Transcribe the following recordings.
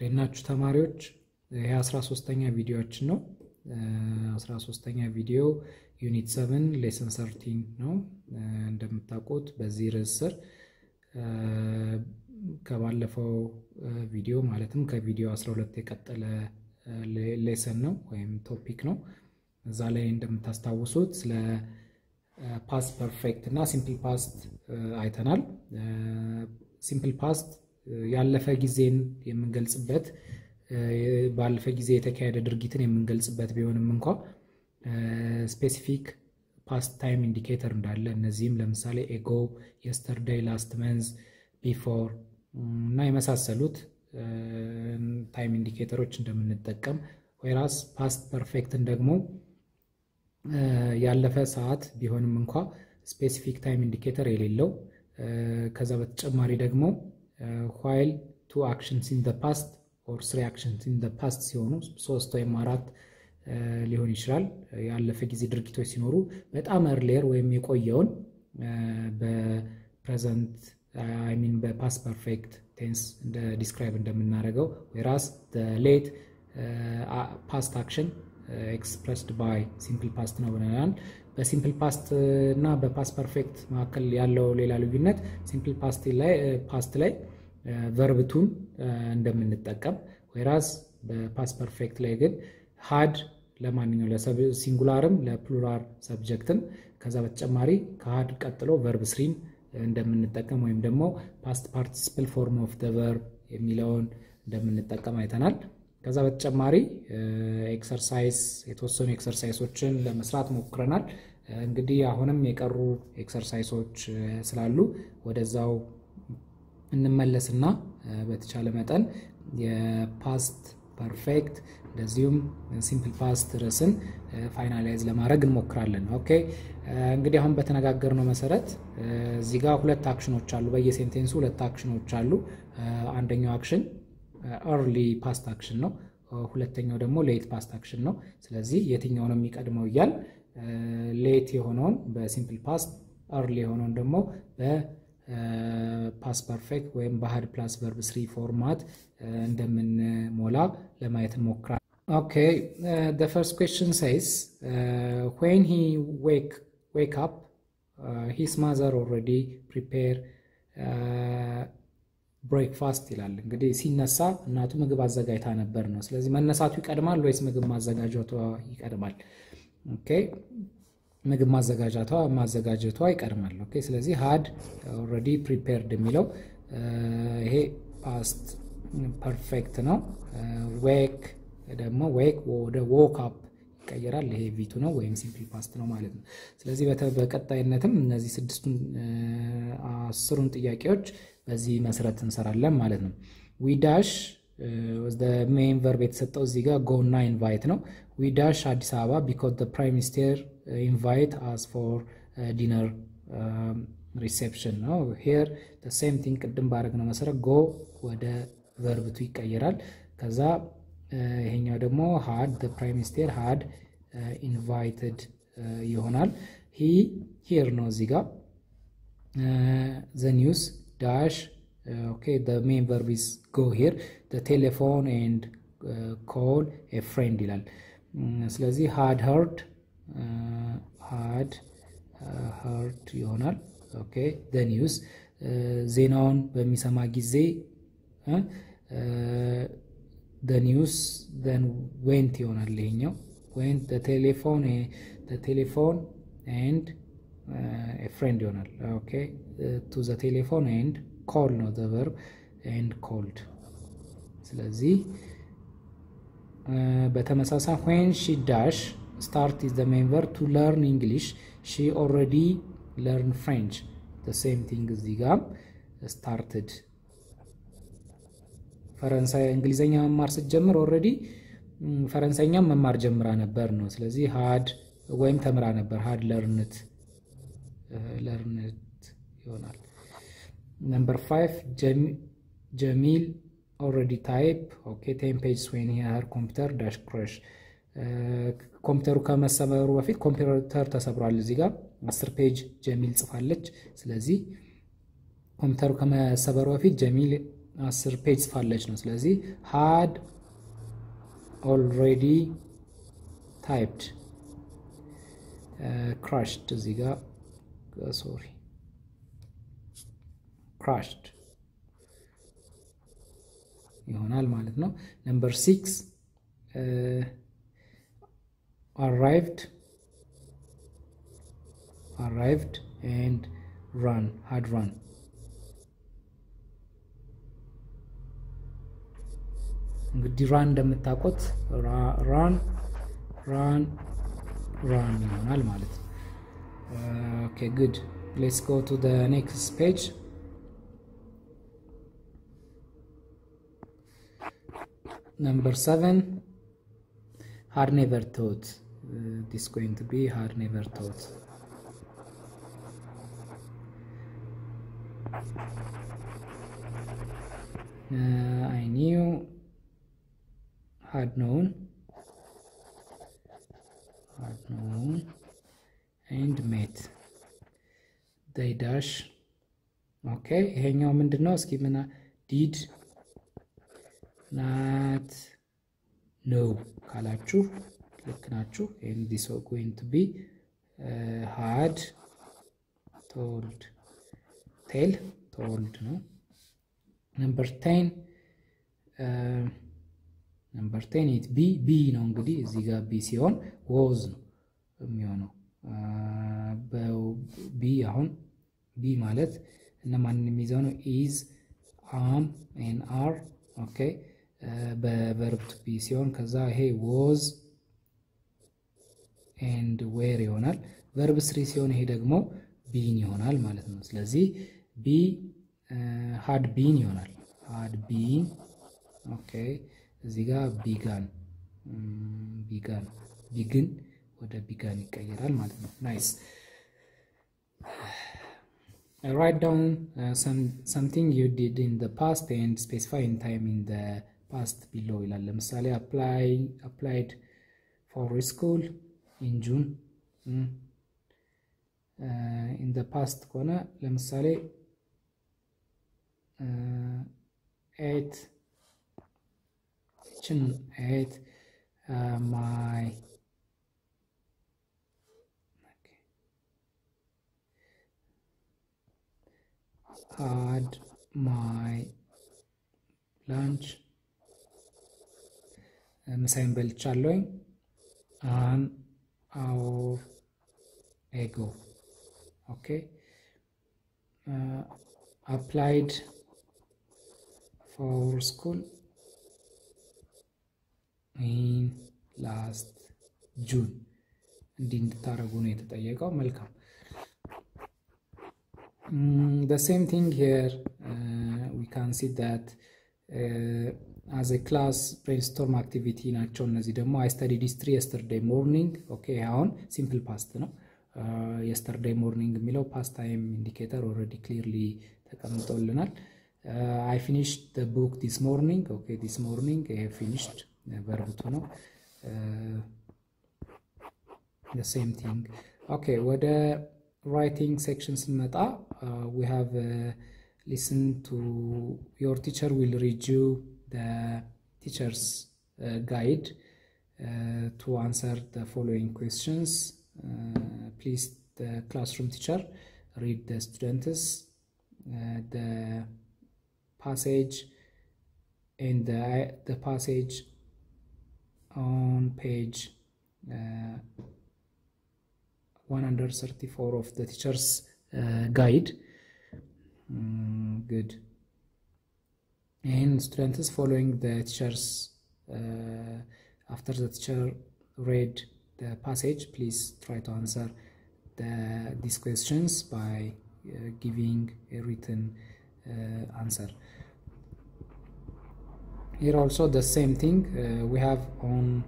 ደናችሁ ተማሪዎች ይሄ 13ኛ ቪዲዮአችን ነው 13ኛ ቪዲዮ ዩኒት 7 ሌሰን 13 ነው እንደምታውቁት በዚህ ርዕስ ስር ከባለፈው ቪዲዮ ማለትም ከቪዲዮ 12 የቀጠለ ሌሰን ነው ወይም ቶፒክ ነው እዛ ላይ እንደምታስታውሱት ስለ past perfect እና simple past አይተናል simple past ያለፈ ጊዜን የምንገልጽበት ባለፈ ጊዜ የተካሄደ ድርጊትን የምንገልጽበት ቢሆንም እንኳን specific past time indicator እንዳለ እነዚህም ለምሳሌ ago yesterday last month before እና የመሳሰሉት time indicators እንደምንጠቀም whereas past perfect ደግሞ ያለፈ ሰዓት ቢሆንም እንኳን specific time indicator የሌለው ከዛ በተጨማሪ ደግሞ while two actions in the past or three actions in the past ሲሆኑ ሶስት ወይም አራት ሊሆን ይችላል ያለፈ ጊዜ ድርጊቶች ሲኖሩ በጣም earlier ወይም የቆየውን በpresent I mean በpast perfect tense describe እንደምናደርገው whereas the late past action expressed by simple past ነው ብለናል በsimple past እና በpast perfect መካከል ያለው ሌላ ልዩነት simple past ላይ verb to እንደምንጠቀም whereas በpast perfect ላይ ግን had ለማንኛው ለሲንጉላርም ለፕሉራል ሰብጀክትም ከዛ በተጨማሪ ከhad ቀጥሎ verb 3 እንደምንጠቀም ወይም ደግሞ past participle form of the verb የሚለውን እንደምንጠቀም አይተናል ከዛ በተጨማሪ ኤክሰርሳይዝ የተወሰኑ ኤክሰርሳይሶችን ለመስራት ሞክረናል እንግዲህ አሁንም የቀሩ ኤክሰርሳይሶች ስላሉ ወደዛው እንመለስና በተቻለ መጠን የፓስት ፐርፌክት እንደዚሁም ሲምፕል ፓስት ርዕስን ፋይናላይዝ ለማድረግ እንሞክራለን ኦኬ እንግዲህ አሁን በተነጋገርነው መሰረት እዚህ ጋር ሁለት አክሽኖች አሉ በየሴንቴንሱ ሁለት አክሽኖች አሉ አንደኛው አክሽን early past action ነው ሁለተኛው ደግሞ late past action ነው ስለዚህ የትኛው ነው የሚቀድመው ይያል late የሆነውን በsimple past early የሆነውን ደግሞ በpast perfect ወይም በhad plus verb 3 ፎርማት እንደምንሞላ ለማየት እንሞክራለን okay the first question says when he wake up his mother already prepare breakfast ይላል እንግዲህ ሲነሳ እናቱ ምግብ አዘጋጅታ ነበር ነው ስለዚህ መነሳቱ ይቀድማል ወይስ ምግብ ማዘጋጀቷ ይቀድማል ኦኬ ምግብ ማዘጋጀቷ ይቀድማል ኦኬ ስለዚህ had already prepared የሚለው ይሄ past perfect ነው wake ደግሞ wake ወደ woke up ይቀየራል ይሄ v2 ነው ወይም simple past ነው ማለት ነው ስለዚህ በቀጣይነትም እነዚህ ስድስቱን አስሩን ጥያቄዎች በዚህ መሰረት እንሰራለን ማለት ነው we dash was the main verb የተሰጠው እዚህ ጋር go እና invite ነው we dash አዲስ አበባ because the prime minister invite us for dinner reception ነው here the same thing ቅድም ባረግነው መሰረት go ወደ verb to ይቀየራል ከዛ ይሄኛው ደግሞ had the prime minister had invited ይሆናል he here ነው እዚህ ጋር the news dash okay the main verb is go here the telephone and call a friend ይላል ስለዚህ had heard ይሆናል okay the news ዜናውን በሚሰማ ጊዜ the news then went ይሆናል ይሄኛው went the telephone and a friend ይሆናል okay to the telephone and call ነው the verb and called ስለዚህ በተመሳሳይ when she dash start is the main verb to learn English she already learned French the same thing እዚህ ጋር started ፈረንሳይ እንግሊዘኛ መማር ስትጀምር already ፈረንሳይኛ መማር ጀምራ ነበር ነው ስለዚህ had ወይም ተምራ ነበር had learned ይሆናል number 5 Jamil already type okay 10 pages when he her computer dash crash ኮምፒውተሩ ከመሰበሩ በፊት ኮምፒውተር ተሰብሯል እዚህ ጋር 10 ፔጅ ጀሚል ጽፋለች ስለዚህ ኮምፒውተሩ ከመሰበሩ በፊት ጀሚል 10 ፔጅ ጽፋለች ነው ስለዚህ had already typed crushed እዚህ ጋር sorry crushed ይሆናል ማለት ነው number 6 arrived and had run እንግዲህ run እንደምታውቁት run ይሆናል ማለት ነው okay good let's go to the next page number 7 had never thought this is going to be had never thought I knew had known and met they dash okay ይሄኛው ምንድነው እስኪ ምና did not know ካላችሁ ልክ ናችሁ and this is going to be had told ነው number 10 it b ነው እንግዲህ እዚህ ጋር b ሲሆን was ነው የሚሆነው b አሁን b ማለት እነማንን የሚይዘው ነው is am and are okay በverb to be ሲሆን ከዛ ይሄ was and were ይሆናል verb 3 ሲሆን ይሄ ደግሞ been ይሆናል ማለት ነው ስለዚህ b had been ይሆናል had been okay እዚህ ጋር begin ወደ began ይቀየራል ማለት ነው nice write down something you did in the past and specify in time in the past below ይላል ለምሳሌ applied for school in June in the past ከሆነ ለምሳሌ 8 my okay had my lunch ምሳዬን በልቻለሁኝ an hour ago okay applied for school in last June እንዲህ እንድታረጉ ነው የተጠየቀው መልካም the same thing here we can see that as a class brainstorm activity ናቸው እነዚህ ደግሞ I studied history yesterday morning okay አሁን simple past ነው yesterday morning የሚለው past time indicator already clearly ተቀምጦልናል I finished the book this morning okay this morning I finished verb to ነው the same thing okay ወደ writing section ስንመጣ we have listen to your teacher will read you the teacher's guide to answer the following questions please the classroom teacher read the students the passage and the passage on page 134 of the teacher's guide good and students following the teacher's after the teacher read the passage please try to answer these questions by giving a written answer here also the same thing we have on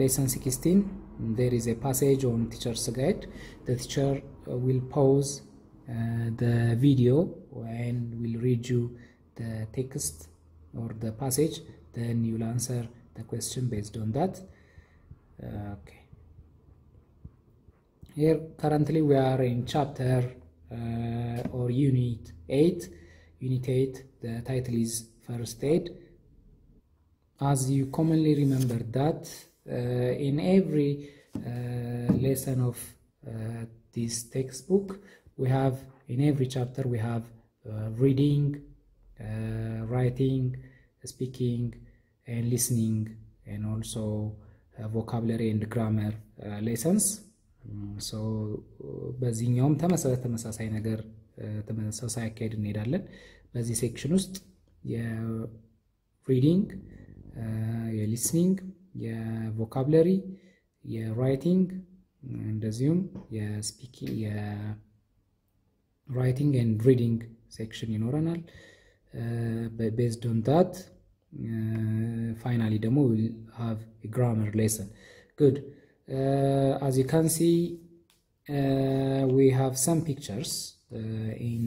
lesson 16 there is a passage on teacher's guide the teacher will pause the video and will read you the text or the passage then you will answer the question based on that okay here currently we are in chapter or unit 8 Unit 8, the title is First Aid. As you commonly remember that in every lesson of this textbook, we have, in every chapter, we have reading, writing, speaking, and listening, and also vocabulary and grammar lessons. So በዚህኛውም ተመሳሳይ ነገር ተመሳሳይ አካሄድ እንሄዳለን። በዚህ ሴክሽን ውስጥ የሪዲንግ፣ የሊስኒንግ፣ የቮካብለሪ፣ የራይቲንግ እንደዚሁም የስፒኪንግ የራይቲንግ ኤንድ ሪዲንግ ሴክሽን ይኖረናል። based on that finally ደግሞ we'll have a grammar lesson. Good. As you can see, we have some pictures in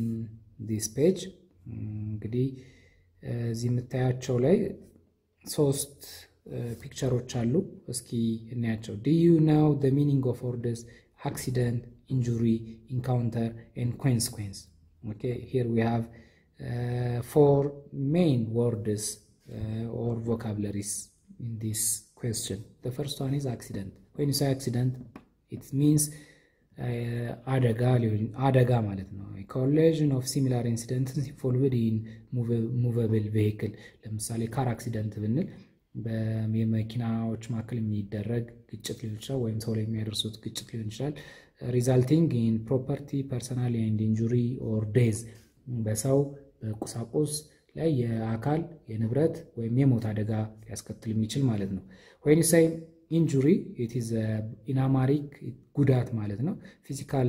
this page. እንግዲህ እዚህ የምታያቸው ላይ ሶስት ፒክቸሮች አሉ። እስኪ እናያቸው። Do you know the meaning of words accident, injury, encounter, and consequence? Okay, here we have 4 main words or vocabularies in this question. The first one is accident. When you say accident, it means አደጋ ማለት ነው። A collision of similar incidents involved in movable vehicle. ለምሳሌ car accident ብንል በመኪናዎች መካከል የሚደረግ ግጭት ሊሆን ይችላል፣ ወይም ሰው ላይ የሚያደርሱት ግጭት ሊሆን ይችላል። resulting in property, personal and injury or death. በሰው በቁሳቁስ ላይ የአካል የንብረት ወይም የሞት አደጋ ሊያስከትል የሚችል ማለት ነው። when you say injury, it is in Amharic ጉዳት ማለት ነው። physical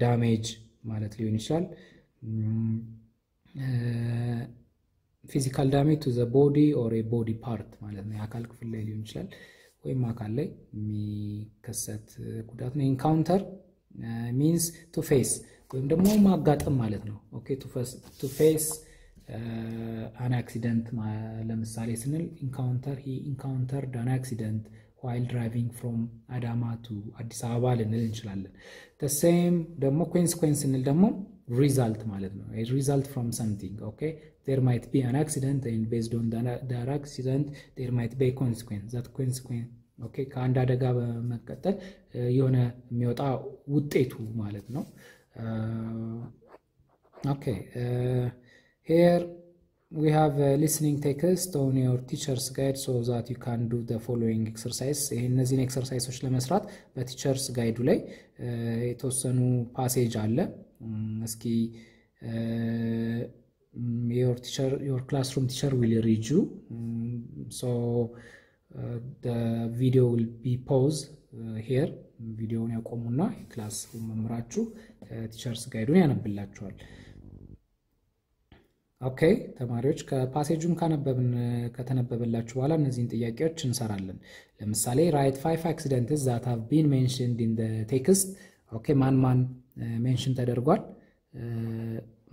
damage ማለት ሊሆን ይችላል። physical damage to the body or a body part ማለት ነው። የአካል ክፍል ላይ ሊሆን ይችላል ወይም አካል ላይ የሚከሰት ጉዳት ነው። encounter means to face ወይም ደግሞ ማጋጠም ማለት ነው። okay, to face an accident ለምሳሌ ስንል he encountered an accident while driving from Adama to Addis Ababa ልንል እንችላለን። the same ደግሞ consequence ስንል ደግሞ result ማለት ነው። a result from something. okay, there might be an accident and based on that accident there might be a consequence. that consequence okay, ከአንድ አደጋ በመቀጠል የሆነ የሚወጣ ውጤቱ ማለት ነው። okay, here we have a listening text on your teacher's guide so that you can do the following exercise. እነዚህን ኤክሰርሳይሶች ለመስራት በቲቸርስ ጋይዱ ላይ የተወሰኑ ፓሴጅ አለ። እስኪ your classroom teacher will read you. So the video will be paused here. ቪዲዮውን ያቆሙና ክላስ መምራችሁ ቲቸርስ ጋይዱን ያነብላችኋል። ኦኬ ተማሪዎች ከፓሴጁን ከተነበበላችሁ በኋላ እነዚህን ጥያቄዎች እንሰራለን። ለምሳሌ write 5 accidents that have been mentioned in the text. ኦኬ ማን ሜንሽን ተደርጓል?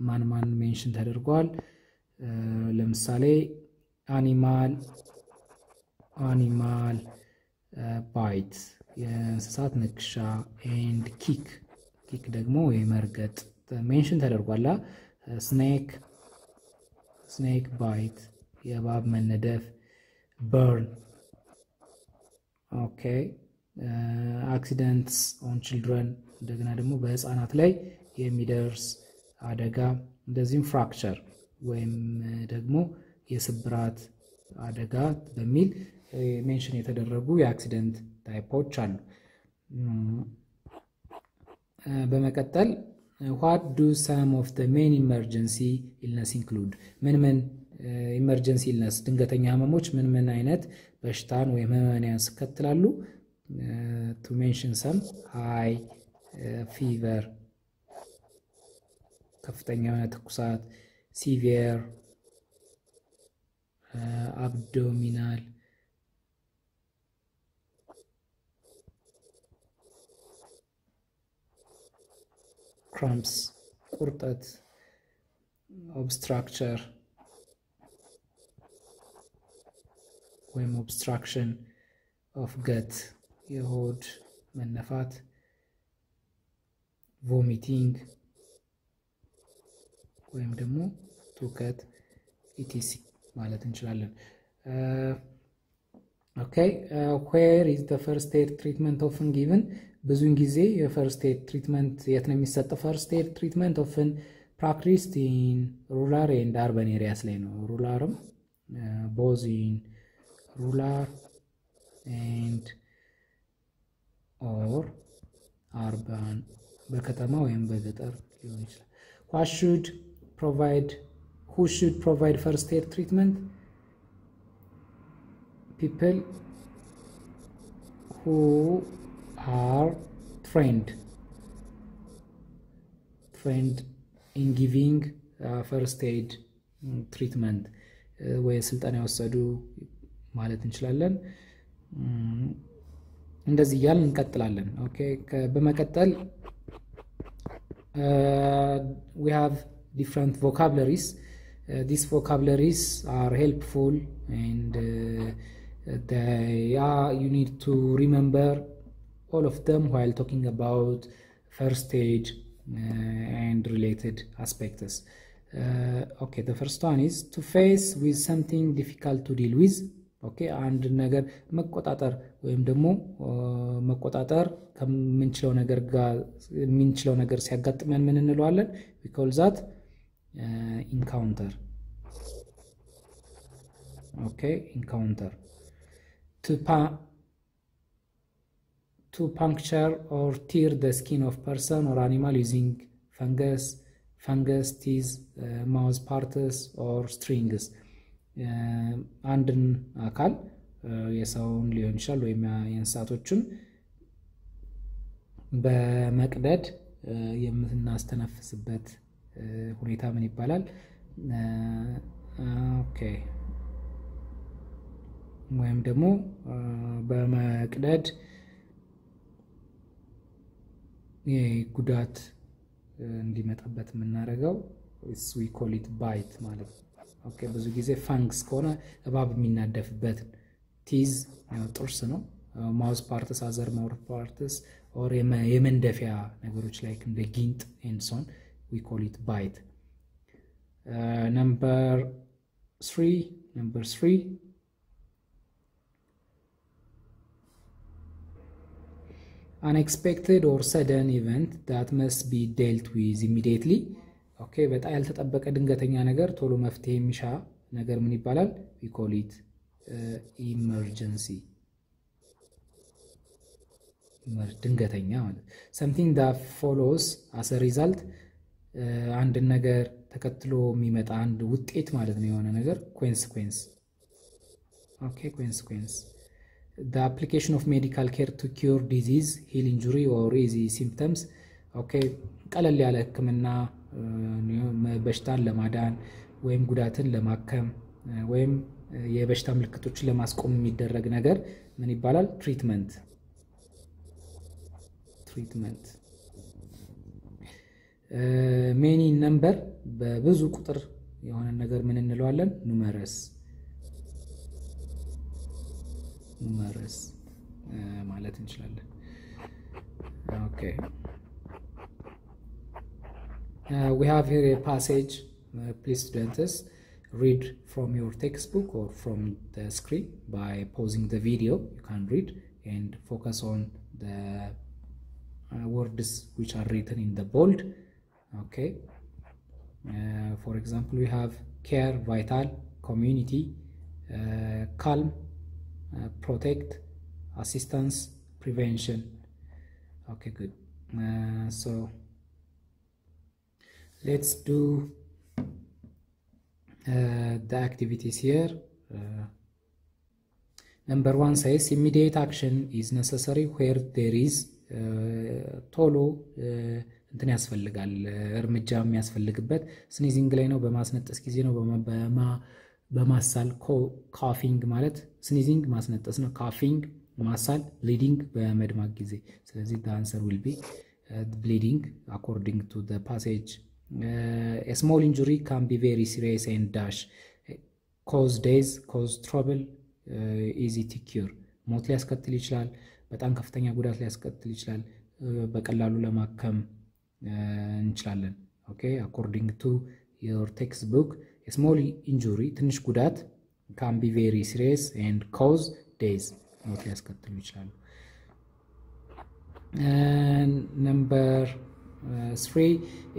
ማን ሜንሽን ተደርጓል? ለምሳሌ animal bite የእንስሳት ንክሻ and kick ደግሞ የመርገጥ ሜንሽን ተደርጓል። snake bite የእባብ መነደፍ burn. okay, accidents on children እንደገና ደግሞ በህፃናት ላይ የሚደርስ አደጋ እንደዚህም fracture ወይም ደግሞ የስብራት አደጋ በሚል ሜንሽን የተደረጉ የአክሲደንት ታይፖች አሉ። በመቀጠል what do some of the main emergency illness include? ምን emergency illness ድንገተኛ ህመሞች ምን አይነት በሽታን ወይም ህመምን ያስከትላሉ? to mention some: high fever ከፍተኛ የሆነ ትኩሳት፣ severe abdominal cramps ቁርጠት፣ obstructure ወይም obstruction of gut የሆድ መነፋት፣ vomiting ወይም ደግሞ ትውከት etc ማለት እንችላለን። Okay, where is the first aid treatment often given? ብዙን ጊዜ የፈርስት ኤድ ትሪትመንት የት ነው የሚሰጠው? ፈርስት ኤድ ትሪትመንት often practiced in rural and urban areas ላይ ነው። ሩላርም both in rural and or urban በከተማ ወይም በገጠር ሊሆን ይችላል። who should provide first aid treatment? People who are trained in giving first aid treatment ወይ ስልጠና የወሰዱ ማለት እንችላለን። እንደዚህ ያልን እንቀጥላለን። ኦኬ በመቀጠል we have different vocabularies. These vocabularies are helpful and you need to remember all of them while talking about first aid and related aspects. Okay, the first one is to face with something difficult to deal with. Okay, አንድ ነገር መቆጣጠር ወይም ደግሞ መቆጣጠር ከምንችለው ነገር ሲያጋጥመን ምን እንለዋለን? we call that encounter. Okay, encounter. To puncture or tear the skin of person or animal using fungus, teeth, mouth parts or strings. አንድን አካል የሰውን ሊሆን ይችላል ወይም የእንስሳቶችን በመቅደድ የምናስተነፍስበት ሁኔታ ምን ይባላል? ኦኬ ወይም ደግሞ በመቅደድ የጉዳት እንዲመጣበት የምናደርገው we call it bite ማለት ነው። ኦኬ ብዙ ጊዜ ፋንግስ ከሆነ እባብ የሚናደፍበት፣ ቲዝ ጥርስ ነው፣ ማውዝ ፓርትስ አዘር ማውዝ ፓርትስ or የመንደፊያ ነገሮች ላይ እንደ ጊንጥ and so on we call it bite. Number 3 unexpected or sudden event that must be dealt with immediately. ኦኬ በጣም ያልተጠበቀ ድንገተኛ ነገር ቶሎ መፍትሄ የሚሻ ነገር ምን ይባላል? we call it emergency. ድንገተኛ ማለት something that follows as a result አንድ ነገር ተከትሎ የሚመጣ አንድ ውጤት ማለት ነው። የሆነ ነገር consequence. Okay, consequence. The application of medical care to cure disease, heal injury or ease symptoms. Okay, ቀለል ያለ ህክምና በሽታን ለማዳን ወይም ጉዳትን ለማከም ወይም የበሽታ ምልክቶችን ለማስቆም የሚደረግ ነገር ምን ይባላል? ትሪትመንት። many number በብዙ ቁጥር የሆነ ነገር ምን እንለዋለን? numerous ማለት እንችላለን። okay, we have here a passage. Please students read from your textbook or from the screen by pausing the video. You can read and focus on the words which are written in the bold. Okay, for example we have care, vital, community, calm, protect, assistance, prevention. Okay, good. So let's do the activities here. Number 1 says immediate action is necessary where there is ቶሎ እንትን ያስፈልጋል፣ እርምጃ የሚያስፈልግበት ስኒዚንግ ላይ ነው፣ በማስነጠስ ጊዜ ነው፣ በማሳል ካፊንግ ማለት ስኒዚንግ ማስነጠስ ነው፣ ካፊንግ ማሳል፣ ብሊዲንግ በመድማት ጊዜ። ስለዚህ the answer will be bleeding according to the passage. A small injury can be very serious and dash cause days, cause trouble, easy to cure. ሞት ሊያስከትል ይችላል፣ በጣም ከፍተኛ ጉዳት ሊያስከትል ይችላል፣ በቀላሉ ለማከም እንችላለን። ኦኬ according to your textbook, a small injury, ትንሽ ጉዳት can be very serious and cause death. ሞት ሊያስከትሉ ይችላሉ። And number 3,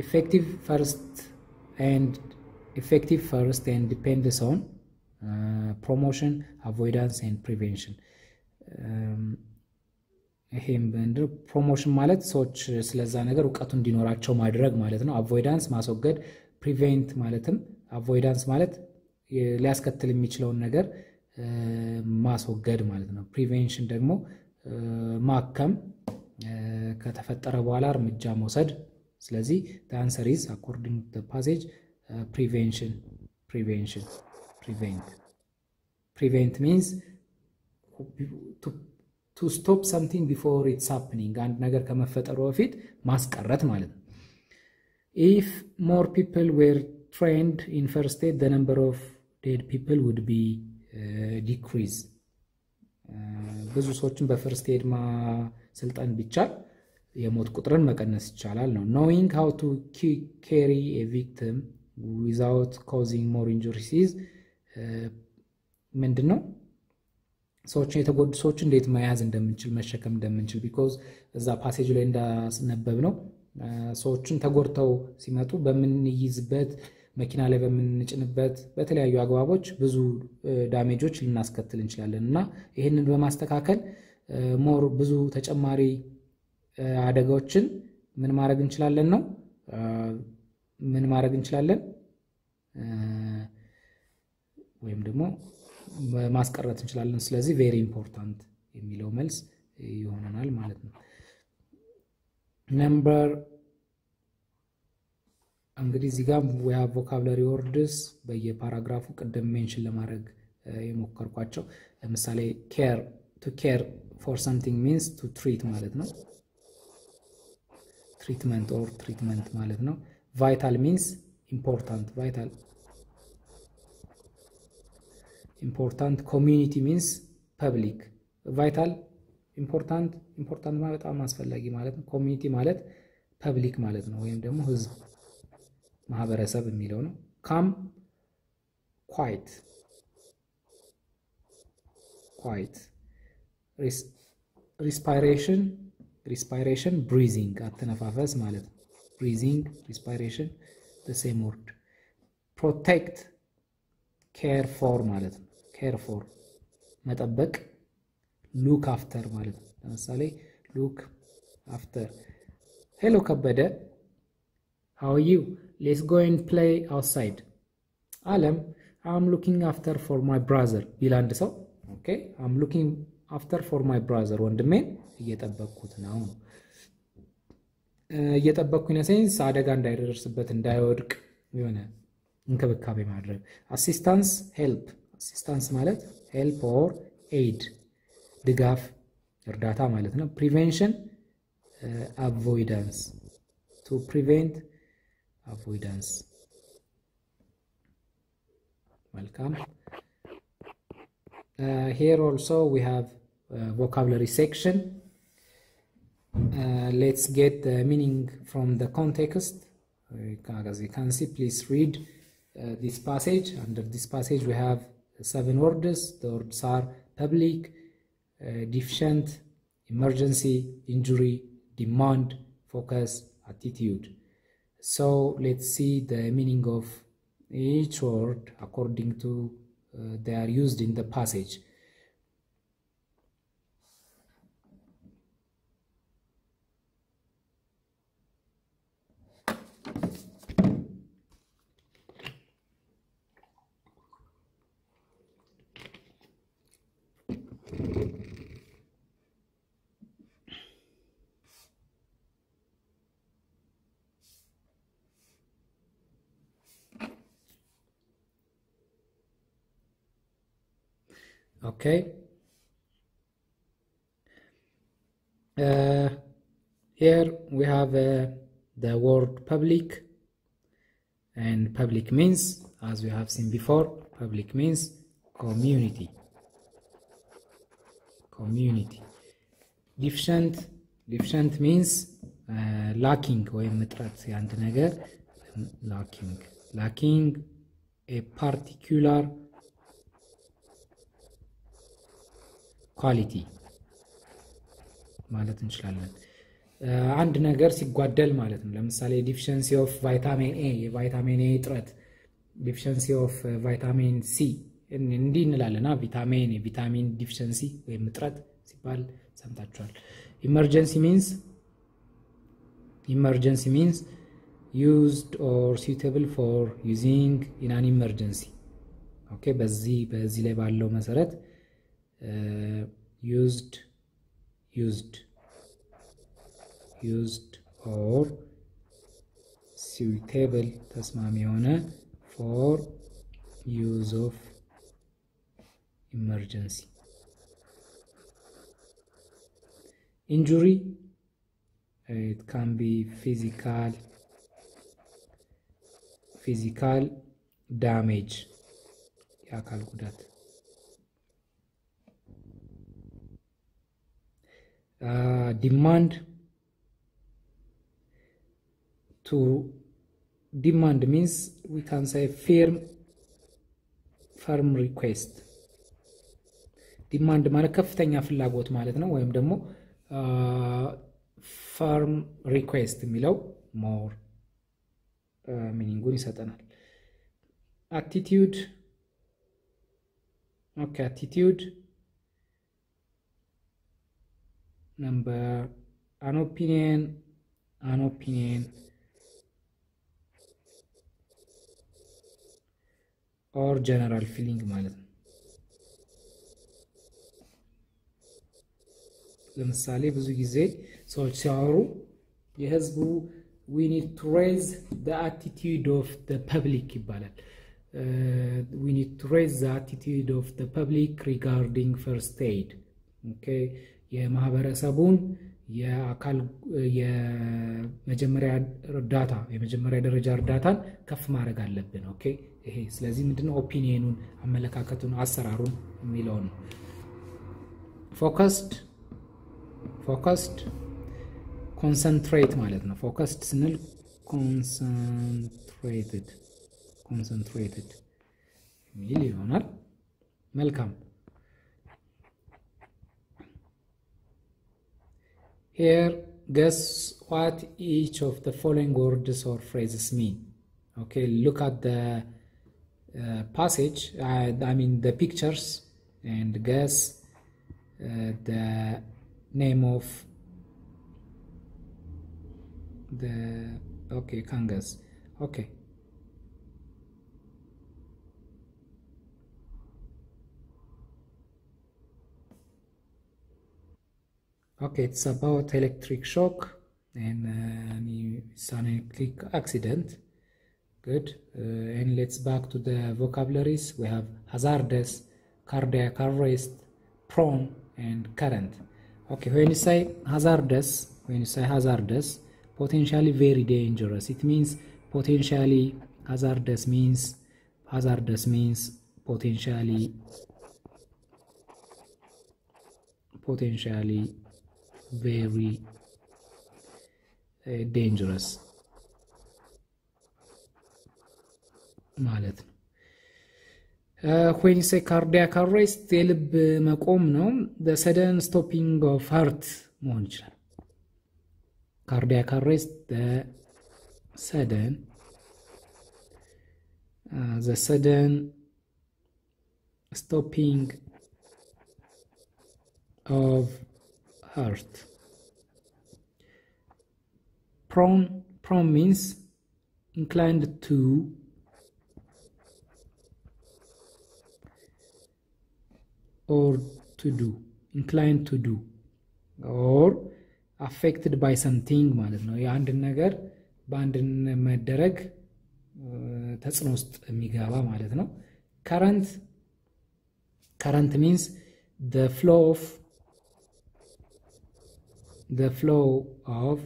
effective first and depends on promotion, avoidance and prevention. ይሄም በእንደ ፕሮሞሽን ማለት ሰዎች ስለዛ ነገር ዕውቀቱ እንዲኖራቸው ማድረግ ማለት ነው። አቮይዳንስ ማስወገድ፣ ፕሪቬንት ማለትም አቮይዳንስ ማለት ሊያስከትል የሚችለውን ነገር ማስወገድ ማለት ነው። ፕሪቬንሽን ደግሞ ማከም፣ ከተፈጠረ በኋላ እርምጃ መውሰድ። ስለዚህ the answer is according to the passage prevention. Prevent means to stop something before it's happening. አንድ ነገር ከመፈጠሩ በፊት ማስቀረት ማለት ነው። If more people were trained in first aid, the number of dead people would be decrease. ብዙ ሰዎችን በፈርስት ኤድ ማሰልጠን ቢቻል የሞት ቁጥርን መቀነስ ይቻላል ነው። Knowing how to carry a victim without causing more injuries is ምንድነው? ሰዎችን የተጎዱ ሰዎች እንዴት መያዝ እንደምንችል መሸከም እንደምንችል because እዛ ፓሴጅ ላይ እንዳስነበብ ነው ሰዎችን ተጎድተው ሲመጡ በመንይዝበት መኪና ላይ በመንጭንበት በተለያዩ አግባቦች ብዙ ዳሜጆች ልናስከትል እንችላለንና ይሄንን በማስተካከል ሞር ብዙ ተጨማሪ አደጋዎችን ምን ማድረግ እንችላለን ነው ወይም ደግሞ ማስቀረት እንችላለን። ስለዚህ very important የሚለው መልስ ይሆናል ማለት ነው። number እንግዲህ እዚህ ጋር we have vocabulary words በየፓራግራፉ ቀደም ሜንሽን ለማድረግ የሞከርኳቸው ለምሳሌ care, to care for something means to treat ማለት ነው። treatment or treatment ማለት ነው። vital means important, important. community means public. vital important ማለት በጣም አስፈላጊ ማለት ነው። community ማለት public ማለት ነው ወይም ደግሞ ህዝብ ማህበረሰብ የሚለው ነው። calm quiet respiration breathing አተነፋፈስ ማለት ነው። breathing respiration the same word. protect care for ማለት ነው። care for መጠበቅ look after ማለት ነው። ለምሳሌ look after hello ከበደ how are you let's go and play outside አለም I'm looking after for my brother ቢላንድ ሰው okay I'm looking after for my brother ወንድሜን እየጠበቅኩት ነው እየጠበቅኩኝ ነኝ አደጋ እንዳይደርስበት እንዳይወድቅ የሆነ እንክብካቤ ማድረግ። assistance help ማለት help or aid ድጋፍ እርዳታ ማለት ነው። prevention avoidance to prevent avoidance welcome. Here also we have vocabulary section. Let's get the meaning from the context. As you can see, please read this passage. Under this passage we have 7 words. The words are public, deficient, emergency, injury, demand, focus, attitude. So let's see the meaning of each word according to they are used in the passage. Okay. Here we have the word public, and public means, as we have seen before, public means community. Deficient means lacking or እጥረት ያንድ ነገር lacking a particular quality ማለት እንችላለን አንድ ነገር ሲጓደል ማለት ነው ለምሳሌ deficiency of vitamin A የቫይታሚን A እጥረት deficiency of vitamin C እንዲህ እንላለና ቪታሚን deficiency ወይም እጥረት ሲባል ሰምታችኋል emergency means used or suitable for using in an emergency okay በዚህ ላይ ባለው መሰረት used or suitable ተስማሚ የሆነ for use of emergency injury it can be physical damage የአካል ጉዳት demand means we can say firm request demand ማለት ከፍተኛ ፍላጎት ማለት ነው ወይም ደግሞ firm request የሚለው more meaningful ይሰጠናል attitude okay attitude number an opinion or general feeling ማለት ነው ለምሳሌ ብዙ ጊዜ ሰዎች ሲያወሩ የህዝቡ we need to raise the attitude of the public ይባላል we need to raise the attitude of the public regarding first aid okay የማህበረሰቡን የአካል የመጀመሪያ ደረጃ እርዳታን ከፍ ማድረግ አለብን ኦኬ ይሄ ስለዚህ ምንድነው ኦፒኒየኑን አመለካከቱን አሰራሩን የሚለው ነው focused concentrate ማለት ነው focused ስንል concentrated የሚል ይሆናል መልካም Here, guess what each of the following words or phrases mean. Okay, look at the passage, I mean the pictures, and guess the name of the, okay, can guess. Okay. Okay, it's about electric shock and it's an electric accident. Good. And let's back to the vocabularies. We have hazardous, cardiac arrest, prone, and current. Okay, when you say hazardous, potentially very dangerous. It means potentially hazardous means potentially very dangerous ማለት ነው when you say cardiac arrest የልብ መቆም ነው the sudden stopping of heart መሆን ይችላል cardiac arrest the sudden stopping of heart prone means inclined to or to do or affected by something ማለት ነው የአንድ ነገር በአንድ መደረግ ተጽዕኖ ውስጥ የሚገባ ማለት ነው current means the flow of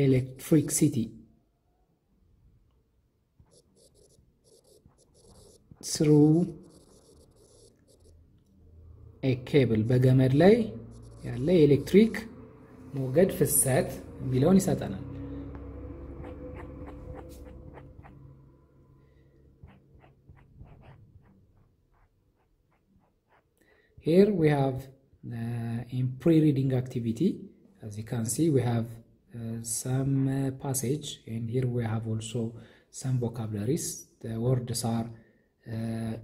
electricity through a cable በገመድ ላይ ያለ ኤሌክትሪክ ሞገድ ፍሰት የሚለውን ይሰጠናል Here we have in pre-reading activity, as you can see, we have some passage, and here we have also some vocabularies. The words are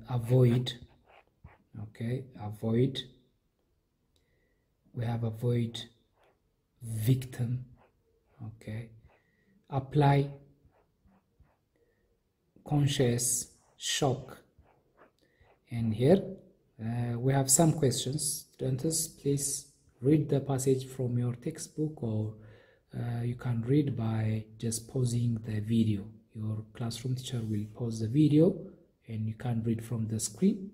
avoid, okay, avoid. We have avoid, victim, okay, apply, conscious, shock. And here we have some questions. Students, please read the passage from your textbook, or you can read by just pausing the video. Your classroom teacher will pause the video and you can read from the screen,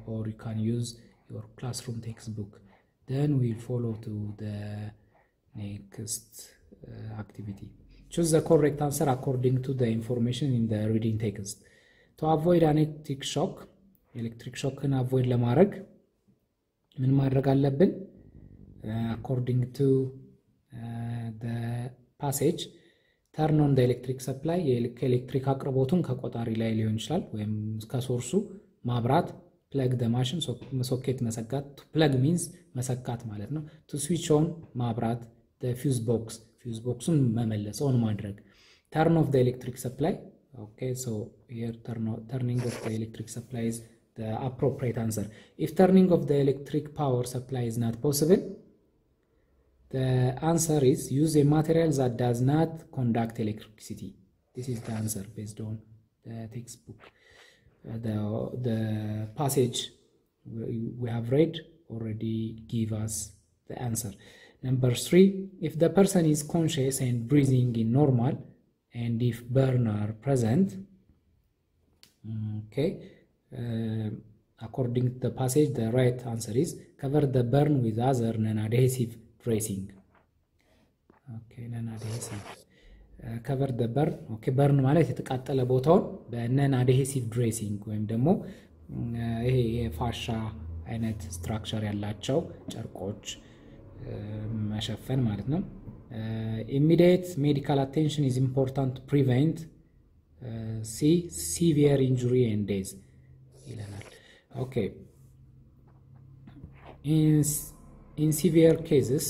or you can use your classroom textbook. Then we'll follow to the next activity. Choose the correct answer according to the information in the reading text. To avoid an electric shock, electric shock can avoid ለማድረግ ምን ማድረግ አለብን? According to the passage, turn on the electric supply. የኤሌክትሪክ አቅርቦቱን ከቆጣሪ ላይ ሊሆን ይችላል ወይም ከሶርሱ ማብራት። plug the machine, socket መሰካት. to plug means መሰካት ማለት ነው። to switch on ማብራት. the fuse boxን መመለስ on ማድረግ. turn off the electric supply. Okay, so here turning off the electric supply is the appropriate answer. If turning off the electric power supply is not possible, the answer is use a material that does not conduct electricity. This is the answer based on the textbook. The passage we have read already give us the answer. Number 3, if the person is conscious and breathing in normal, and if burn are present, okay, according to the passage, the right answer is cover the burn with other non-adhesive dressing. Okay, non-adhesive. cover the burn. Okay, burn ማለት የተቃጠለ ቦታውን በnon-adhesive dressing ወይም ደግሞ ይሄ የፋሻ አይነት ስትራክቸር ያላቸው ጨርቆች መሸፈን ማለት ነው። Immediate medical attention is important to prevent severe injury and death. Okay. In severe cases,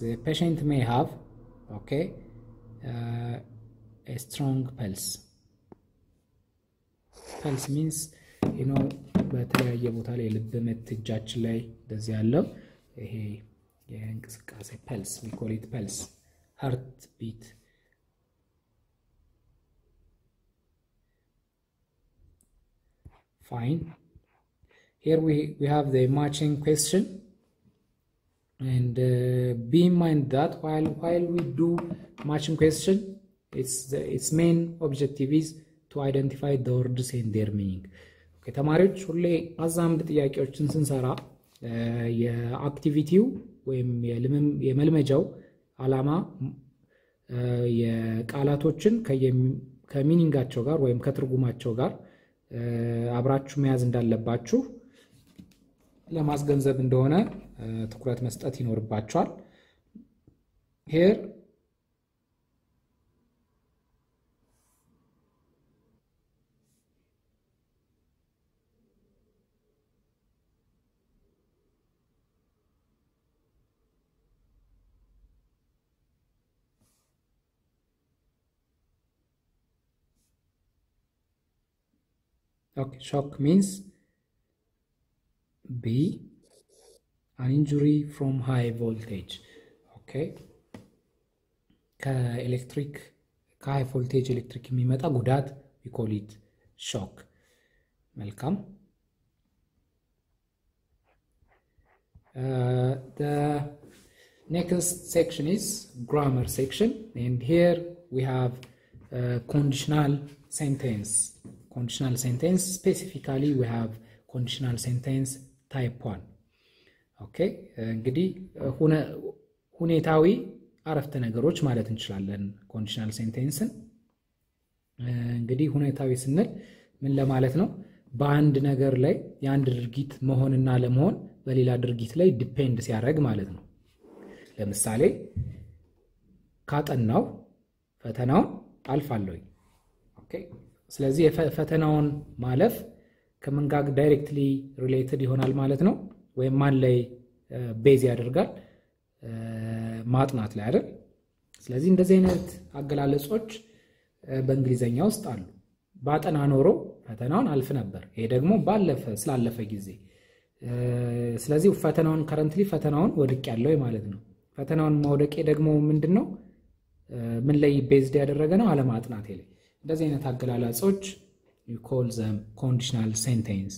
the patient may have, okay, a strong pulse. Pulse means, you know, በተለያየ ቦታ ላይ ልብ ምት እጃችን ላይ እንደዚህ ያለው ይሄ የእንቅስቃሴ pulse, we call it pulse, heart beat. Fine. Here we have the matching question, and be in mind that while we do matching question, its main objective is to identify the words and their meaning. Okay, ተማሪዎች ሁሌ አዛምድ ጥያቄዎችን ስንሰራ የአክቲቪቲው ወይም የመልመጃው ዓላማ የቃላቶችን ከሚኒንጋቸው ጋር ወይም ከትርጉማቸው ጋር አብራችሁ መያዝ እንዳለባችሁ ለማስገንዘብ እንደሆነ ትኩረት መስጠት ይኖርባችኋል። here okay, shock means B, an injury from high voltage. Okay, high voltage electric የሚመጣ ጉዳት we call it shock. Welcome. The next section is grammar section, and here we have conditional sentence. Conditional sentence, specifically we have conditional sentence type 1. Okay, እንግዲህ ሁኔታዊ አረፍተ ነገሮች ማለት እንችላለን conditional sentenceን። እንግዲህ ሁኔታዊ ስንል ምን ለማለት ነው? በአንድ ነገር ላይ የአንድ ድርጊት መሆንና ለመሆን በሌላ ድርጊት ላይ ዲፔንድ ሲያደርግ ማለት ነው። ለምሳሌ ካጠናው ፈተናውን አልፋለሁ። ኦኬ፣ ስለዚህ ፈተናውን ማለፍ ከምን ጋር ዳይሬክትሊ ሪሌትድ ይሆናል ማለት ነው ወይም ማን ላይ ቤዝ ያደርጋል ማጥናት ላይ አይደል ስለዚህ እንደዚህ አይነት አገላለጾች በእንግሊዘኛ ውስጥ አሉ ባጠና ኖሮ ፈተናውን አልፍ ነበር ይሄ ደግሞ ስላለፈ ጊዜ ስለዚህ ፈተናውን ከረንትሊ ፈተናውን ወድቅ ያለው ማለት ነው ፈተናውን መውደቄ ደግሞ ምንድነው ምን ላይ ቤዝድ ያደረገ ነው አለማጥናት ላይ እንደዚህ አይነት አገላለጾች you call them conditional sentence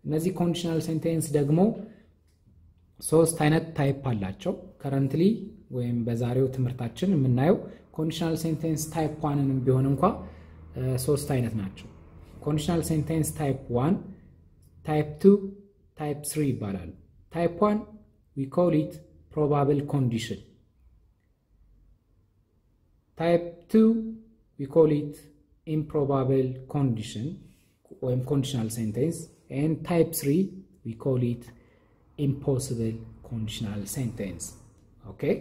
እነዚህ conditional sentence ደግሞ ሶስት አይነት ታይፕ አላቸው currently ወይም በዛሬው ትምህርታችን የምናየው conditional sentence type 1 ንም ቢሆን እንኳን ሶስት አይነት ናቸው conditional sentence type 1 type 2 type 3 ይባላሉ type 1 we call it probable condition type 2 we call it improbable condition or conditional sentence and type 3 we call it impossible conditional sentence okay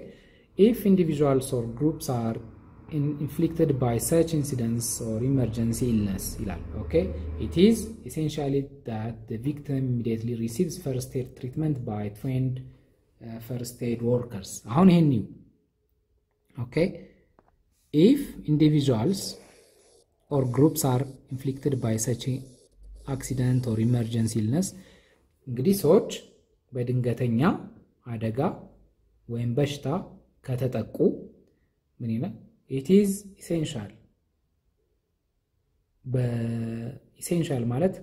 if individuals or groups are inflicted by such incidents or emergency illness okay it is essentially that the victim immediately receives first aid treatment by trained first aid workers አሁን ይሄን ነው okay if individuals or groups are inflicted by such accident or emergency illness እንግዲህ ሰዎች በድንገተኛ አደጋ ወይም በሽታ ከተጠቁ ምን ይላል it is essential በኢሴንሻል ማለት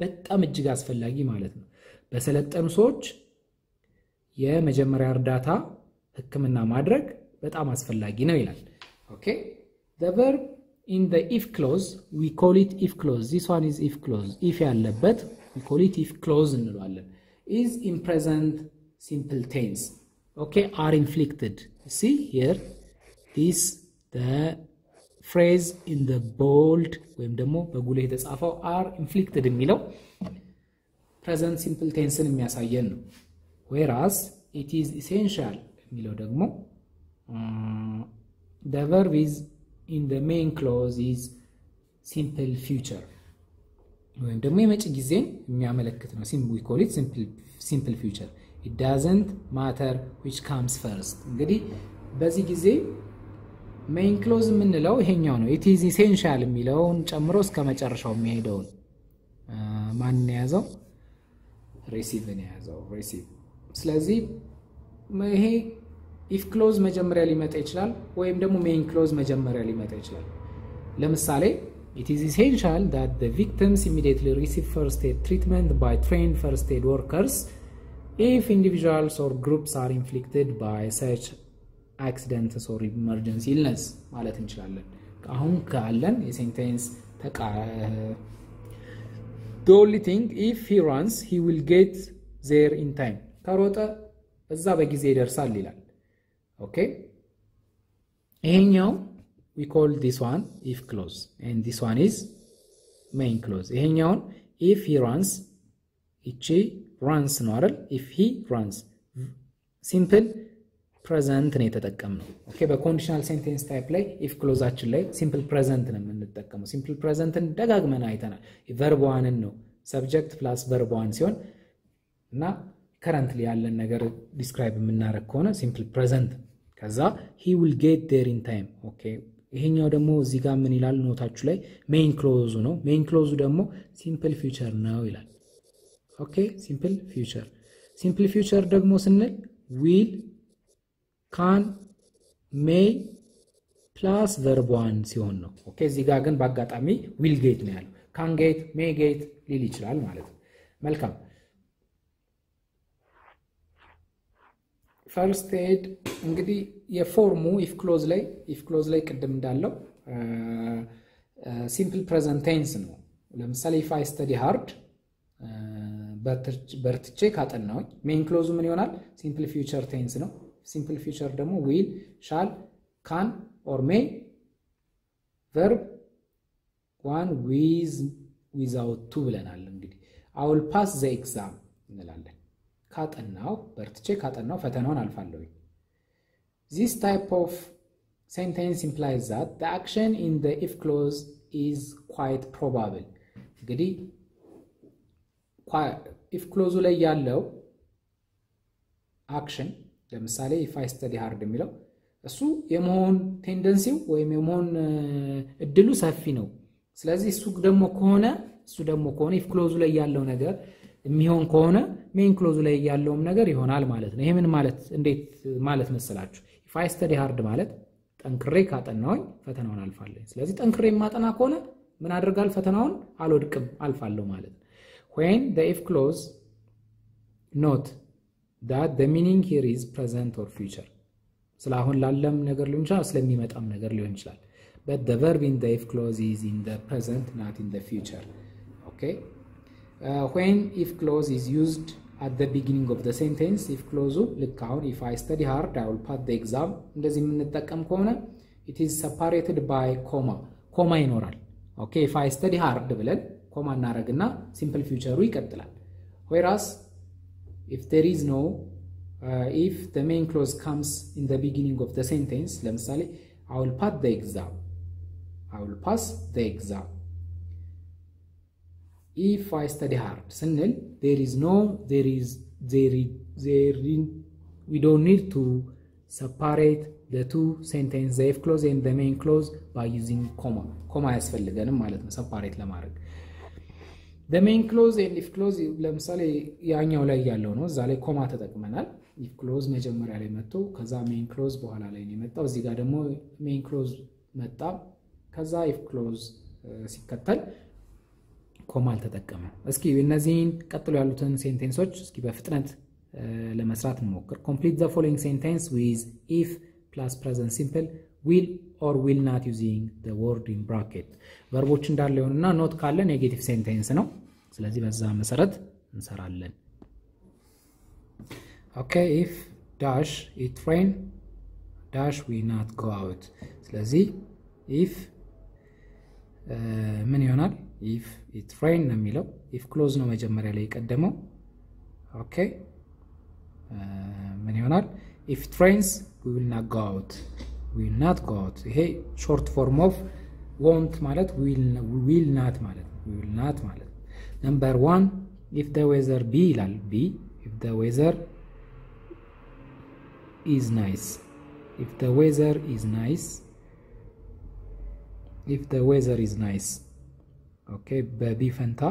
በጣም እጅግ አስፈላጊ ማለት ነው በሰለጠኑ ሰዎች የመጀመሪያ እርዳታ ህክምና ማድረግ በጣም አስፈላጊ ነው ይላል okay the verb in the if clause we call it if clause this one is if clause if ያለበት we call it if clause እንለዋለን is in present simple tense okay are inflicted see here this the phrase in the bold ወይም ደግሞ በጉልህ የተጻፈው are inflicted የሚለው present simple tense ን የሚያሳየን ነው whereas it is essential የሚለው ደግሞ the verb is in the main clause is simple future ወይም ደግሞ የመጪ ጊዜን የሚያመለክት ነው we call it simple future it doesn't matter which comes first እንግዲህ በዚህ ጊዜ main clause የምንለው ይሄኛው ነው it is essential የሚለውን ጨምሮ እስከ መጨረሻው የሚሄደው ማን ያዘው receive ነው ያዘው receive ስለዚህ ይሄ if clause መጀመሪያ ሊመጣ ይችላል ወይም ደግሞ main clause መጀመሪያ ሊመጣ ይችላል ለምሳሌ it is essential that the victims immediately receive first aid treatment by trained first aid workers if individuals or groups are inflicted by such accidents or emergency illness ማለት እንችላለን አሁን ካለን የሴንቴንስ the only thing if he runs he will get there in time ከሮጠ እዛ በጊዜ ይደርሳል ይላል okay ይሄኛው we call this one if clause and this one is main clause ይሄኛው if he runs እቺ runs ነው አይደል if he runs simple present ነው የተጠቀምነው okay በኮንዲሽናል ሴንቴንስ ታይፕ ላይ if clauseአችን ላይ simple present ነው የምንጠቀመው simple presentን ደጋግመን አይተናል verb one ነው subject plus verb one ሲሆን እና currently ያለን ነገር describe የምናደርግ ከሆነ simple present ከዛ he will get there in time okay ይሄኛው ደግሞ እዚህ ጋር ምን ይላል ኖታችሁ ላይ main clause ነው main clause ደግሞ simple future ነው ይላል okay simple future ደግሞ ስንል will can may plus verb one ሲሆን ነው okay እዚህ ጋር ግን በአጋጣሚ will get ነው ያለው can get may get ሊል ይችላል ማለት ነው መልካም first aid እንግዲህ የፎርሙ if clause ላይ ቅድም እንዳለው simple present tense ነው ለምሳሌ if I study hard በርትቼ ካጠናው main clause ምን ይሆናል simple future tense ነው simple future ደግሞ will shall can or may verb one with without to ብለናል እንግዲህ I will pass the exam እንላለን ካጠናው በርትቼ ካጠናው ፈተናውን አልፋለሁ this type of sentence implies that the action in the if clause is quite probable እንግዲህ if clause ላይ ያለው አክሽን ለምሳሌ if I study hard የሚለው እሱ የመሆን ቴንደንሲው ወይም የመሆን እድሉ ሰፊ ነው ስለዚህ እሱ ደግሞ ከሆነ if clause ላይ ያለው ነገር የሚሆን ከሆነ main clause ላይ ያለውም ነገር ይሆናል ማለት ነው ይሄ ምን ማለት እንዴት ማለት መሰላችሁ if I study hard ማለት ጠንክሬ ካጠናውኝ ፈተናውን አልፋለሁ ስለዚህ ጠንክሬ ማጠና ከሆነ ምን አድርጋል ፈተናውን አልወድቅም አልፋለሁ ማለት when the if clause note that the meaning here is present or future ስለአሁን ላለም ነገር ሊሆን ይችላል ስለሚመጣም ነገር ሊሆን ይችላል but the verb in the if clause is in the present not in the future okay when if clause is used at the beginning of the sentence if clause ልክ አሁን if I study hard I will pass the exam እንደዚህ የምንጠቀም ከሆነ it is separated by comma ይኖራል okay if I study hard ብለን comma እናረግና simple future ይቀጥላል whereas if there is no if the main clause comes in the beginning of the sentence ለምሳሌ I will pass the exam if I study hard ስንል we don't need to separate the two sentences the if clause and the main clause by using comma ያስፈልገንም ማለት ነው separate ለማድረግ the main clause and if clause ለምሳሌ ያኛው ላይ ያለው ነው እዛ ላይ ኮማ ተጠቅመናል if clause መጀመሪያ ላይ መጥቶ ከዛ main clause በኋላ ላይ ነው የመጣው እዚህ ጋር ደግሞ main clause መጣ ከዛ if clause ሲከተል ኮማ አልተጠቀመም እስኪ እነዚህን ቀጥሎ ያሉትን ሴንቴንሶች እስኪ በፍጥነት ለመስራት እንሞክር complete the following sentence with if plus present simple will or will not using the word in bracket verboች እንዳለ ይሆንና ኖት ካለ ኔጌቲቭ ሴንቴንስ ነው ስለዚህ በዛ መሰረት እንሰራለን okay if dash it rain dash we not go out ስለዚህ if ምን ይሆናል if it rain ነው የሚለው if clause ነው መጀመሪያ ላይ ቀደመው okay ምን ይሆናል if it rains we will not go out ይሄ short form of won't ማለት will not ማለት number 1 if the weather be ይላል be if the weather is nice okay baby fanta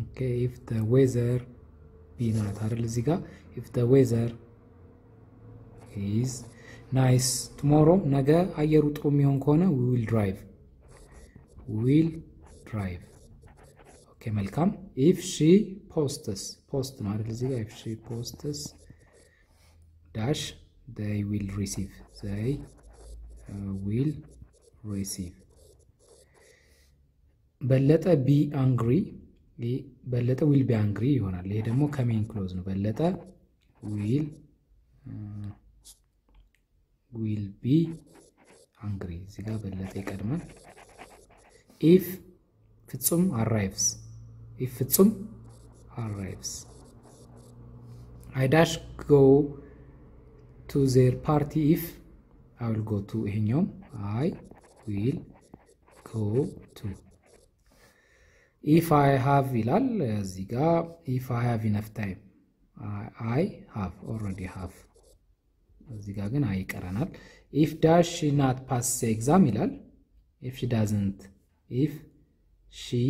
okay if the weather be not አይደል እዚህ ጋር if the weather is nice tomorrow ነገ አየሩ ጥሩ የሚሆን ከሆነ we will drive okay መልካም if she post ነው አይደል እዚህ ጋር if she posts dash they will receive በለጠ be angry በለጠ will be angry ይሆናል ይሄ ደግሞ ከሜን ክሎዝ ነው በለጠ will be angry እዚህ ጋር በለጠ ይቀድማል if ፍጹም arrives I dash go to their party if I will go to ይሄኛው I will go to if I have ይላል እዚህ ጋር if I have enough time I have already have እዚህ ጋር ግን አይቀራናል if dash she not pass the exam ይላል if she doesn't if she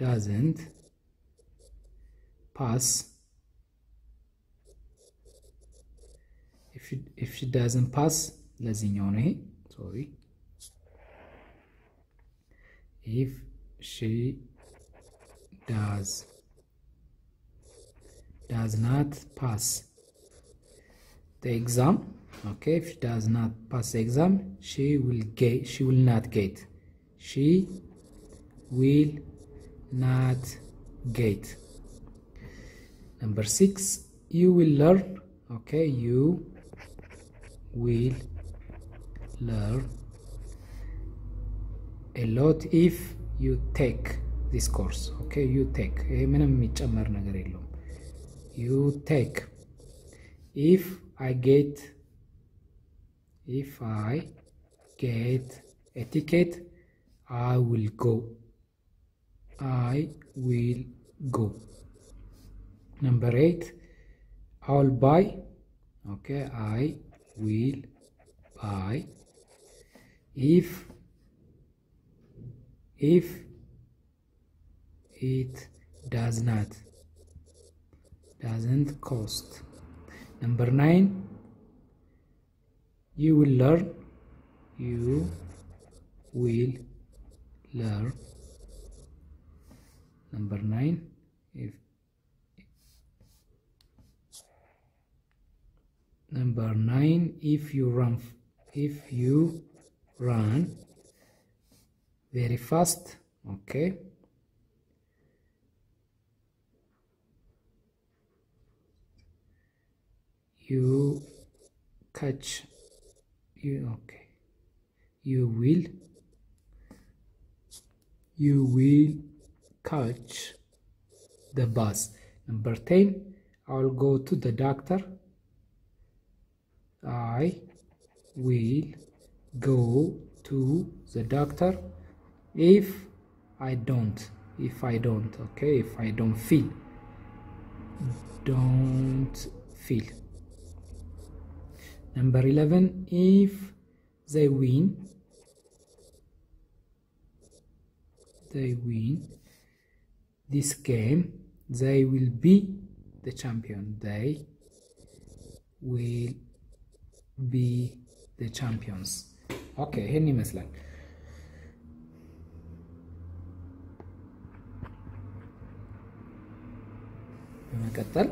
doesn't pass if she doesn't pass ለዚህኛው ነው ይሄ sorry if she does not pass the exam okay if she does not pass the exam she will not get number 6 you will learn okay you will learn a lot if you take this course okay you take ምንም የሚጨመር ነገር የለውም you take if I get If I get a ticket, I will go. I will go. Number 8, I'll buy. Okay, I will buy. If it doesn't cost. Number 9, you will learn. You will learn. Number 9, if you run very fast. Okay, you will catch the bus. Number 10, I'll go to the doctor. I will go to the doctor if I don't. Okay, if I don't feel. Number 11, if they win this game, they will be the champion. They will be the champions. Okay, ይሄን ይመስላል። በመቀጠል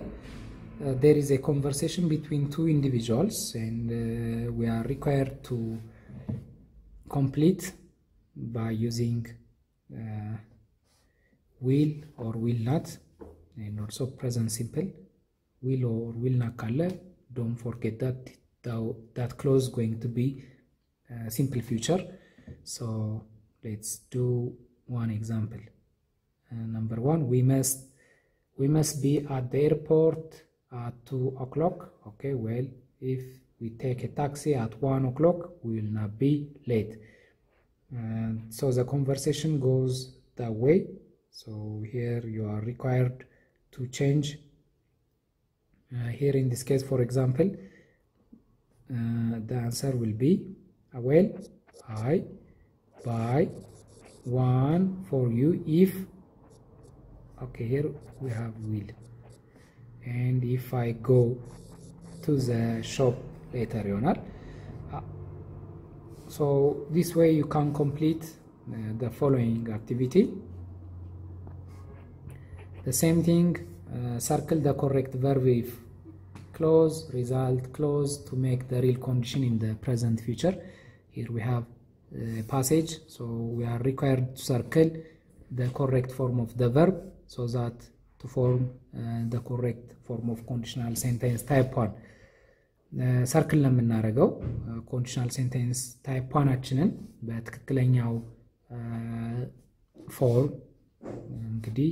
there is a conversation between two individuals and we are required to complete by using will or will not and also present simple. Will or will not ካለ don't forget that clause going to be simple future. So let's do one example. Number 1, we must be at the airport at 2 o'clock. Okay, well, if we take a taxi at 1 o'clock, we will not be late. So the conversation goes that way. So here you are required to change. Here in this case, for example, the answer will be, well, I buy one for you if, okay, here we have will, and if I go to the shop later ይሆናል. So this way you can complete the following activity. The same thing, circle the correct verb if clause, result clause to make the real condition in the present future. Here we have a passage, so we are required to circle the correct form of the verb so that to form the correct form of conditional sentence type 1. ሰርክል ነው የምናደርገው ኮንዲሽናል ሴንቴንስ ታይፕ 1 አችንን በትክክለኛው ፎርም እንግዲህ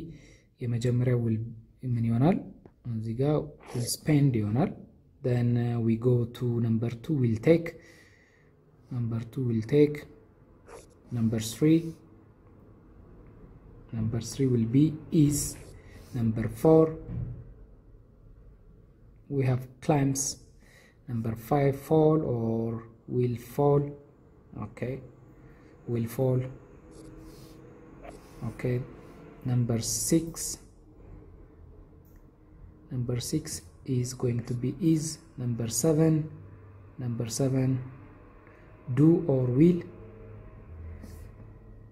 የመጀመሪያው ምን ይሆናል እዚህ ጋር will spend ይሆናል. Then we go to number 2, will take. Number 2 will take. Number 3 will be is. Number 4 we have climbs. Number 5 fall or will fall. Okay, will fall. Okay, number 6 is going to be is. Number 7 do or will,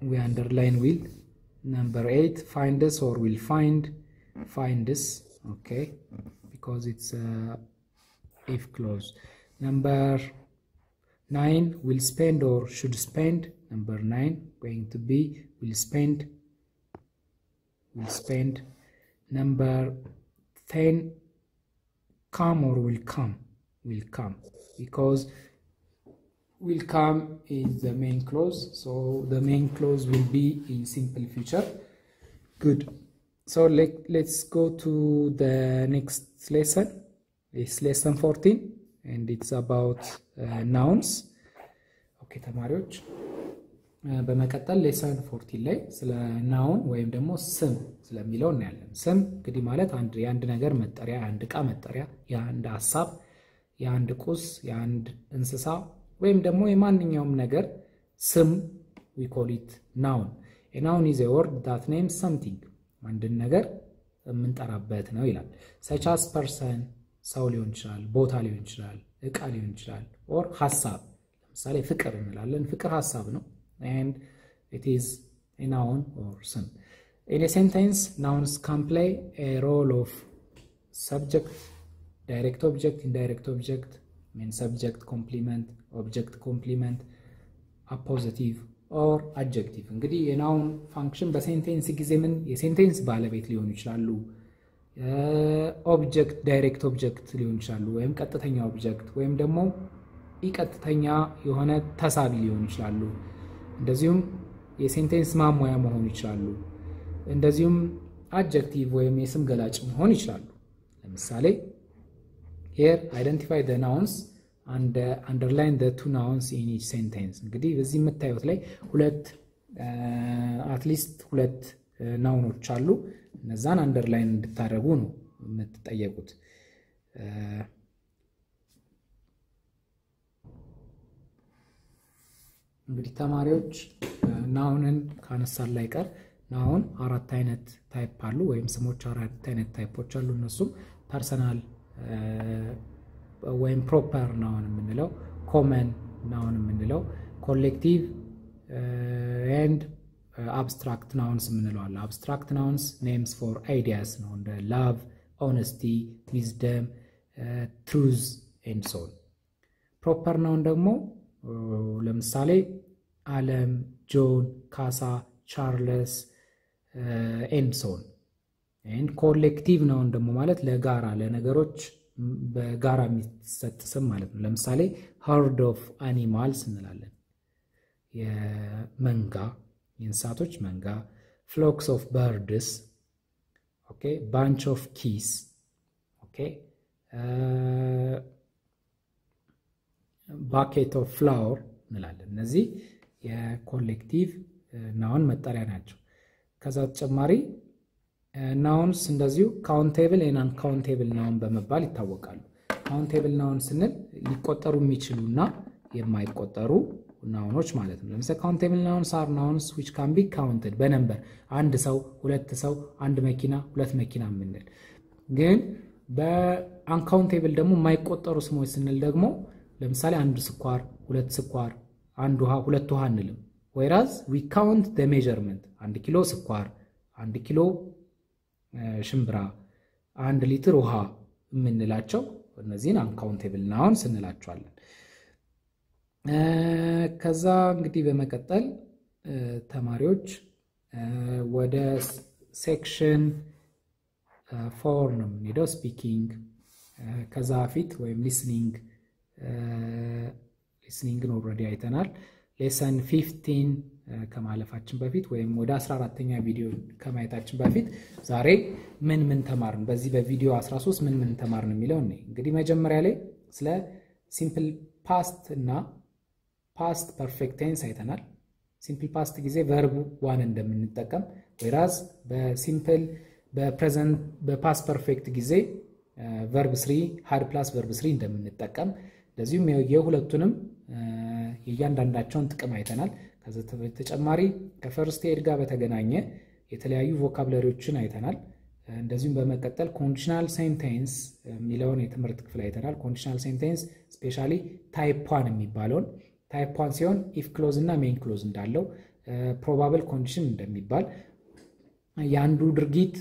we underline will. Number 8 find us or will find us. Okay, because it's if clause. Number 9 will spend or should spend. Number 9 going to be will spend. Number 10 come or will come, because will come is the main clause, so the main clause will be in simple future. Good. So let's go to the next lesson. It's lesson 14. and it's about nouns. Okay ተማሪዎች በመቀጠል ሌሰን 14 ላይ ስለ ናውን ወይም ደግሞ ስም ስለሚለው እናያለን። ስም እንግዲህ ማለት የአንድ ነገር መጠሪያ፣ የአንድ ዕቃ መጠሪያ፣ የአንድ ሐሳብ፣ የአንድ ቁስ፣ የአንድ እንስሳ ወይም ደግሞ የማንኛውም ነገር ስም we call it noun. A noun is a word that names something. አንድን ነገር የምንጠራበት ነው ይላል። such as person ሰው ሊሆን ይችላል፣ ቦታ ሊሆን ይችላል፣ ዕቃ ሊሆን ይችላል or ሐሳብ። ለምሳሌ ፍቅር እንላለን፣ ፍቅር ሐሳብ ነው and it is a noun or sim. In a sentence, nouns can play a role of subject, direct object, indirect object, mean subject complement, object complement, appositive or adjective. እንግዲህ የናውን ፋንክሽን በሴንቴንስ ጊዜ ምን የሴንቴንስ ባለቤት ሊሆኑ ይችላሉ፣ ኦብጀክት ዳይሬክት ኦብጀክት ሊሆኑ ይችላሉ፣ ወይም ቀጥተኛ ኦብጀክት ወይም ደግሞ ኢቀጥተኛ የሆነ ተሳቢ ሊሆኑ ይችላሉ። እንደዚሁም የሴንቴንስ ማሟያ መሆን ይችላሉ። እንደዚሁም adjective ወይም የስም ገላጭ መሆን ይችላሉ። ለምሳሌ here identify the nouns and underline the two nouns in each sentence. እንግዲህ በዚህ የምታዩት ላይ at least ሁለት ናውኖች አሉ። እነዛን አንደርላይን እንድታደርጉ ነው የምትጠየቁት። እንግዲህ ተማሪዎች ናውንን ካነሳን ላይ ቀር ናውን አራት አይነት ታይፕ አሉ ወይም ስሞች አራት አይነት ታይፖች አሉ። እነሱም ፐርሰናል ወይም ፕሮፐር ናውን የምንለው፣ ኮመን ናውን የምንለው፣ ኮሌክቲቭ and abstract nouns የምንለው አለ። abstract nouns names for ideas ነው እንደ love, honesty, wisdom, truth and so on. proper noun ደግሞ ለምሳሌ አለም፣ ጆን፣ ካሳ፣ ቻርልስ and so on. and collective noun ደግሞ ማለት ለጋራ ለነገሮች በጋራ የሚሰጥ ስም ማለት ነው። ለምሳሌ herd of animals እንላለን፣ የመንጋ የእንስሳቶች መንጋ፣ flocks of birds, okay, bunch of geese, okay, bucket of flour እንላለን። እነዚህ የኮሌክቲቭ ናውን መጠሪያ ናቸው። ከዛ ተጨማሪ ናውንስ እንደዚሁ ካውንቴብል and uncountable ናውን በመባል ይታወቃሉ። ካውንቴብል ናውን ስንል ሊቆጠሩ የሚችሉና የማይቆጠሩ ናውኖች ማለት ነው። ለምሳሌ ካውንቴብል ናውንስ are nouns which can be counted በነምበር፣ አንድ ሰው፣ ሁለት ሰው፣ አንድ መኪና፣ ሁለት መኪና የምንል። ግን በአንካውንቴብል ደግሞ የማይቆጠሩ ስሞች ስንል ደግሞ ለምሳሌ አንድ ስኳር፣ ሁለት ስኳር፣ አንድ ውሃ፣ ሁለት ውሃ እንልም። whereas we count the measurement፣ አንድ ኪሎ ስኳር፣ አንድ ኪሎ ሽምብራ፣ አንድ ሊትር ውሃ የምንላቸው እነዚህን አንካውንቴብል ናውንስ እንላቸዋለን። ከዛ እንግዲህ በመቀጠል ተማሪዎች ወደ ሴክሽን 4 ነው የምንሄደው፣ ስፒኪንግ። ከዛ ፊት ወይም ሊስኒንግን ኦልሬዲ አይተናል። ሌሰን 15 ከማለፋችን በፊት ወይም ወደ 14ኛ ቪዲዮ ከማየታችን በፊት ዛሬ ምን ተማርን፣ በዚህ በቪዲዮ 13 ምን ተማርን የሚለው ነው። እንግዲህ መጀመሪያ ላይ ስለ ሲምፕል ፓስት እና ፓስት ፐርፌክት ቴንስ አይተናል። ሲምፕል ፓስት ጊዜ ቨርብ ዋን እንደምንጠቀም whereas በሲምፕል በፕሬዘንት በፓስት ፐርፌክት ጊዜ ቨርብ 3 had plus verb 3 እንደምንጠቀም ለዚህም የሁለቱንም የእያንዳንዳቸውን ጥቅም አይተናል። ከዛ ተጨማሪ ከፈርስት ኤድ ጋር በተገናኘ የተለያዩ ቮካብላሪዎችን አይተናል። እንደዚሁም በመቀጠል ኮንዲሽናል ሴንቴንስ የሚለውን የትምህርት ክፍል አይተናል። ኮንዲሽናል ሴንቴንስ ስፔሻሊ ታይፕ 1 የሚባለውን ታይፕ 1 ሲሆን ኢፍ ክሎዝ እና ሜን ክሎዝ እንዳለው ፕሮባብል ኮንዲሽን እንደሚባል ያንዱ ድርጊት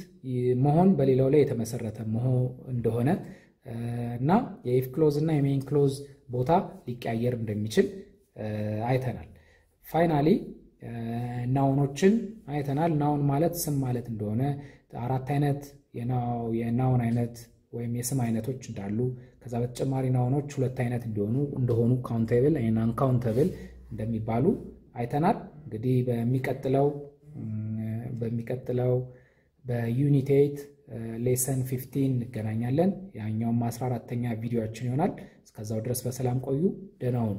መሆን በሌላው ላይ የተመሰረተ መሆን እንደሆነ እና የኢፍ ክሎዝ እና የሜን ክሎዝ ቦታ ሊቀያየር እንደሚችል አይተናል። ፋይናሊ ናውኖችን አይተናል። ናውን ማለት ስም ማለት እንደሆነ አራት አይነት የናውን አይነት ወይም የስም አይነቶች እንዳሉ ከዛ በተጨማሪ ናውኖች ሁለት አይነት እንደሆኑ ካውንቴብል እና አንካውንተብል እንደሚባሉ አይተናል። እንግዲህ በሚቀጥለው በዩኒት 8 ሌሰን 15 እንገናኛለን ያኛው 14ኛ ቪዲዮአችን ይሆናል እስከዛው ድረስ በሰላም ቆዩ ደህና ሁኑ